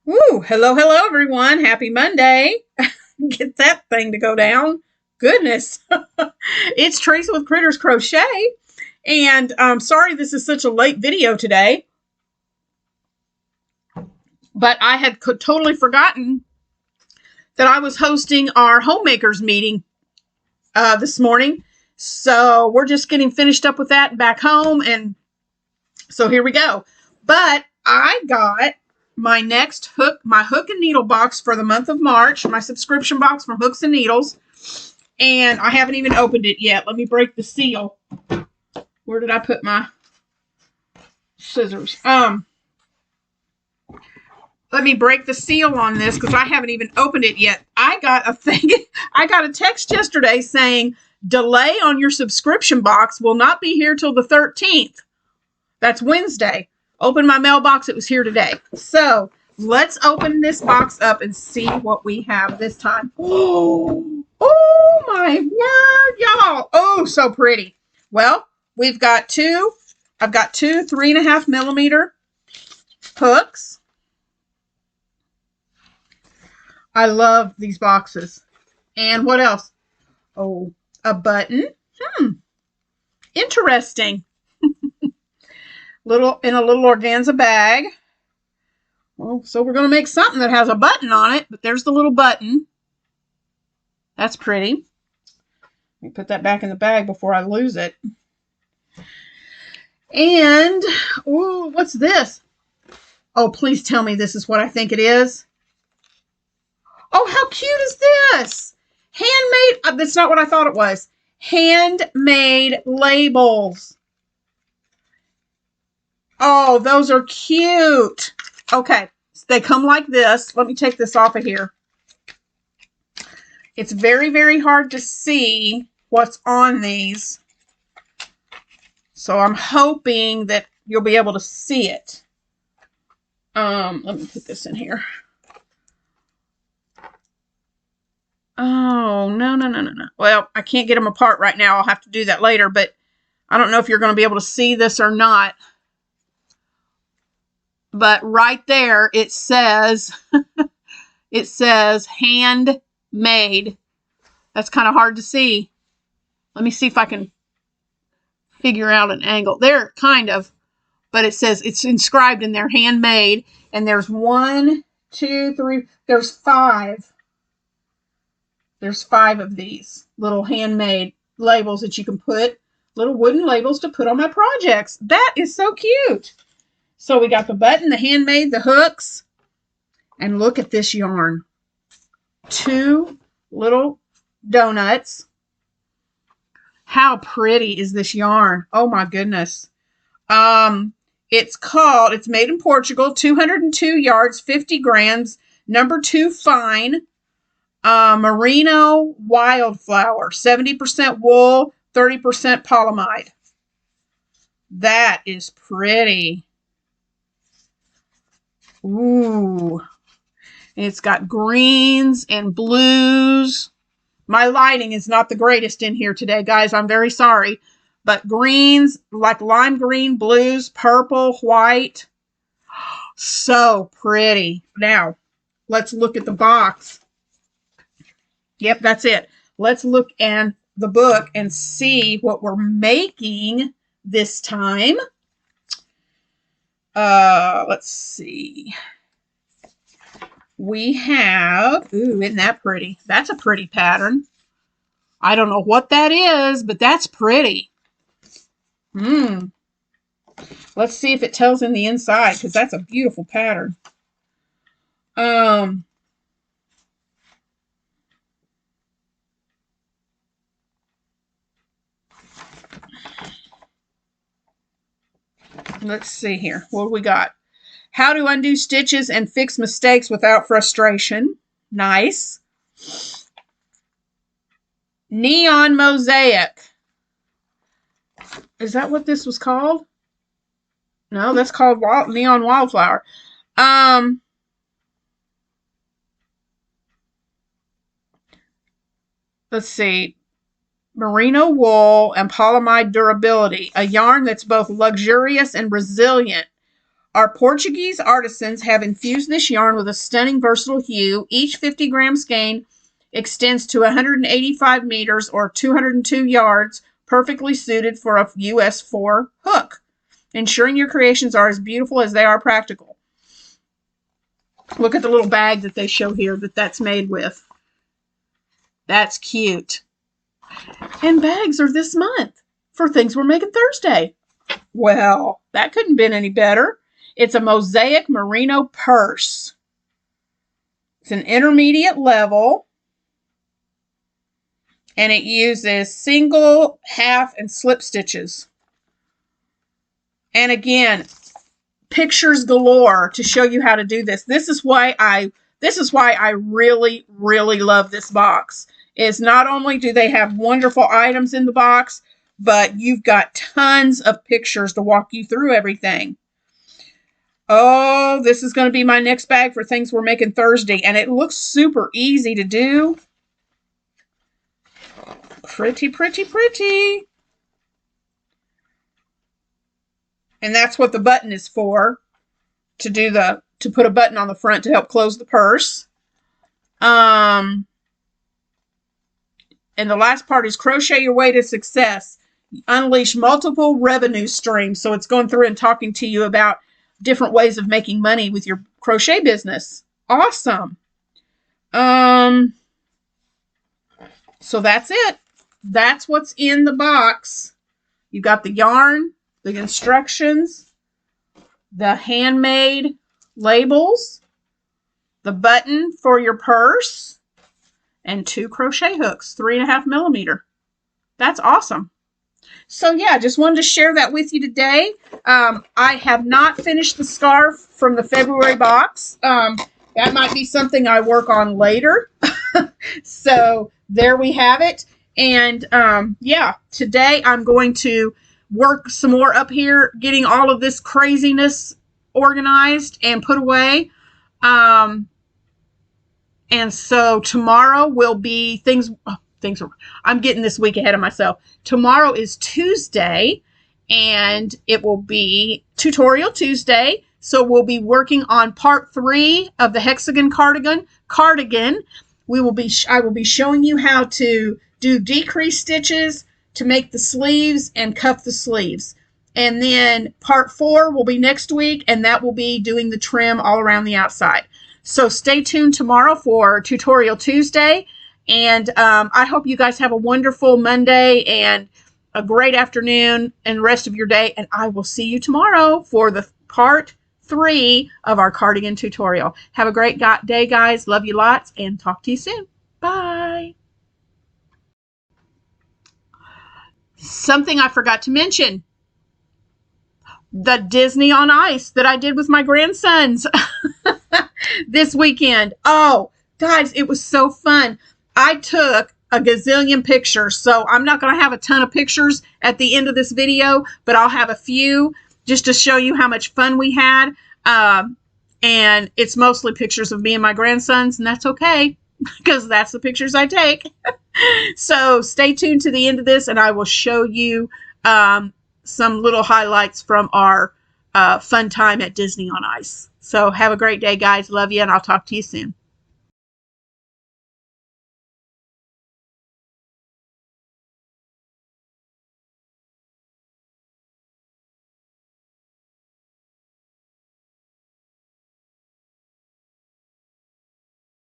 Woo! Hello, hello, everyone. Happy Monday. Get that thing to go down. Goodness. It's Teresa with Critters Crochet. And I'm sorry this is such a late video today, but I had totally forgotten that I was hosting our homemakers meeting this morning. So we're just getting finished up with that and back home. And so here we go. But I got my next my hook and needle box for the month of March, my subscription box from Hooks and Needles. And I haven't even opened it yet. Let me break the seal. Where did I put my scissors? Let me break the seal on this because I haven't even opened it yet. I got a text yesterday saying, delay on your subscription box will not be here till the 13th. That's Wednesday. Open my mailbox. It was here today. So let's open this box up and see what we have this time. Oh my word, y'all. Oh, so pretty. Well, I've got two 3.5 millimeter hooks. I love these boxes. And what else? Oh, a button. Interesting. In a little organza bag. Well, so we're going to make something that has a button on it, but there's the little button. That's pretty. Let me put that back in the bag before I lose it. And, oh, what's this? Oh, please tell me this is what I think it is. Oh, how cute is this? Handmade, that's not what I thought it was. Handmade labels. Oh, those are cute. Okay, so they come like this. Let me take this off of here. It's very, very hard to see what's on these. So I'm hoping that you'll be able to see it. Let me put this in here. Oh, no. Well, I can't get them apart right now. I'll have to do that later, but I don't know if you're going to be able to see this or not. But right there, it says, handmade. That's kind of hard to see. Let me see if I can figure out an angle. There, kind of. But it says, it's inscribed in there, handmade. And there's 1, 2, 3, there's 5. There's 5 of these little handmade labels that you can put, little wooden labels to put on my projects. That is so cute. So we got the button, the handmade, the hooks, and look at this yarn. 2 little donuts. How pretty is this yarn? Oh my goodness. It's made in Portugal, 202 yards, 50 grams, number 2 fine. Merino wildflower, 70% wool, 30% polyamide. That is pretty. Ooh. It's got greens and blues. My lighting is not the greatest in here today, guys. I'm very sorry. But greens, like lime green, blues, purple, white. So pretty. Now, let's look at the box. Yep, that's it. Let's look at the book and see what we're making this time. Let's see. We have, ooh, isn't that pretty? That's a pretty pattern. I don't know what that is, but that's pretty. Let's see if it tells in the inside, because that's a beautiful pattern. Let's see here. What do we got? How to undo stitches and fix mistakes without frustration. Nice. Neon mosaic. Is that what this was called? No, that's called neon wildflower. Let's see. Merino wool and polyamide durability. A yarn that's both luxurious and resilient. Our Portuguese artisans have infused this yarn with a stunning, versatile hue. Each 50-gram skein extends to 185 meters or 202 yards, perfectly suited for a US 4 hook, ensuring your creations are as beautiful as they are practical. Look at the little bag that they show here that's made with. That's cute. And bags are this month for Things We're Making Thursday. Well, that couldn't have been any better. It's a mosaic merino purse. It's an intermediate level. And it uses single, half, and slip stitches. And again, pictures galore to show you how to do this. This is why I really, really love this box. Is not only do they have wonderful items in the box, but you've got tons of pictures to walk you through everything. Oh, this is going to be my next bag for Things We're Making Thursday. And it looks super easy to do. Pretty, pretty, pretty. And that's what the button is for. To put a button on the front to help close the purse. And the last part is crochet your way to success. Unleash multiple revenue streams. So it's going through and talking to you about different ways of making money with your crochet business. Awesome. So that's it. That's what's in the box. You got the yarn, the instructions, the handmade labels, the button for your purse, and 2 crochet hooks, 3.5 millimeter. That's awesome. So yeah, just wanted to share that with you today. I have not finished the scarf from the February box. That might be something I work on later. So there we have it. And yeah, today I'm going to work some more up here, getting all of this craziness organized and put away. And so tomorrow will be I'm getting this week ahead of myself. Tomorrow is Tuesday, and it will be Tutorial Tuesday. So we'll be working on part 3 of the hexagon cardigan. I will be showing you how to do decrease stitches to make the sleeves and cuff the sleeves. And then part 4 will be next week, and that will be doing the trim all around the outside. So stay tuned tomorrow for Tutorial Tuesday. And I hope you guys have a wonderful Monday and a great afternoon and rest of your day. And I will see you tomorrow for the part 3 of our cardigan tutorial. Have a great day, guys. Love you lots, and talk to you soon. Bye. Something I forgot to mention. The Disney on Ice that I did with my grandsons this weekend. Oh, guys, it was so fun. I took a gazillion pictures, so I'm not going to have a ton of pictures at the end of this video, but I'll have a few just to show you how much fun we had. And it's mostly pictures of me and my grandsons, and that's okay because that's the pictures I take. So stay tuned to the end of this, and I will show you some little highlights from our fun time at Disney on Ice. So have a great day, guys. Love you, and I'll talk to you soon.